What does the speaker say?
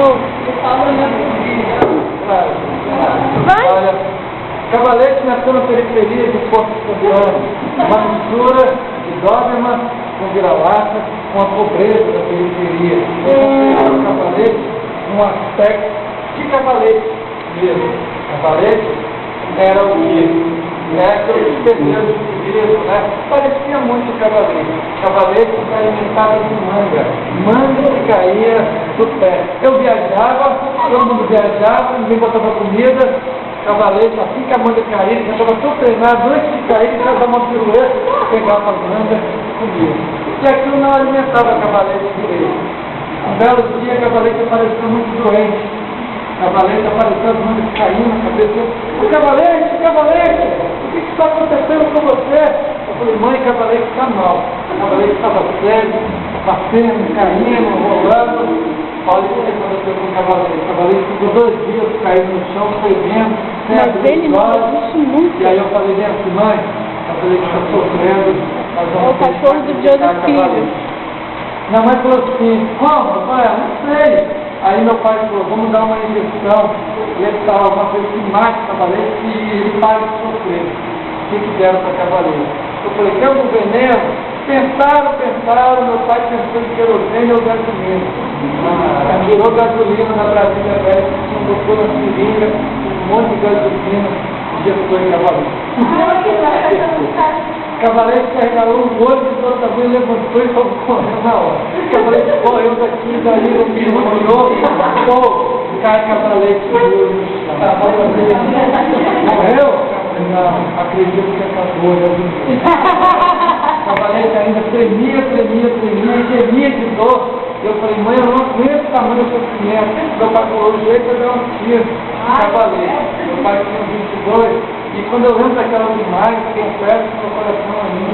novo. Vai? Olha, Cavalete nasceu na periferia de Porto Santo, uma mistura de Doberman com vira-lata, com a pobreza da periferia. O Cavalete, um aspecto de Cavalete mesmo. Cavalete era o guia. Aqueles pequenos livros, parecia muito Cavalete. Cavalete se alimentava de manga que caía do pé. Eu viajava, todo mundo viajava, ninguém botava comida. Cavalete, assim que a manga caía, já estava todo treinado, antes de cair, já dava uma pirueta, pegava a manga e comia. E aquilo não alimentava Cavalete direito. Um belo dia, Cavalete apareceu muito doente. Cavalete apareceu, as mangas caindo na cabeça. Cavalete, o que está acontecendo com você? Eu falei, mãe, Cavalete está mal. Cavalete estava cego, batendo, caindo, rolando. Olha o que aconteceu com o Cavalete. Cavalete ficou 2 dias caído no chão, tremendo, sem Mas ele não existe muito. E aí eu falei, vem aqui, mãe, Cavalete está sofrendo. É o cachorro do Joseph Filho. Minha mãe falou assim, como? Pai, não sei. Aí meu pai falou, vamos dar uma injeção letal, uma coisa que mate Cavalete e ele pare de sofrer. O que deram para Cavalete? Eu falei, quer um veneno? Pensaram, meu pai pensou em querosene ou gasolina. Virou gasolina na Brasília velha, botou na seringa, um monte de gasolina, injetou em Cavalete. Cavalete carregou o olho e toda vez levantou e foi correndo na hora. Cavalete correu daqui, daí, o menino olhou, cai Cavalete no chão. Morreu? Não, acredito que acabou, Cavalete ainda tremia, gemia de dor. Eu falei, mãe, eu não aguento o tamanho do sofrimento. Meu pai falou, o jeito é dar um tiro. Cavalete. Meu pai tinha 22. E quando eu lembro daquelas imagens, eu confesso que meu coração ainda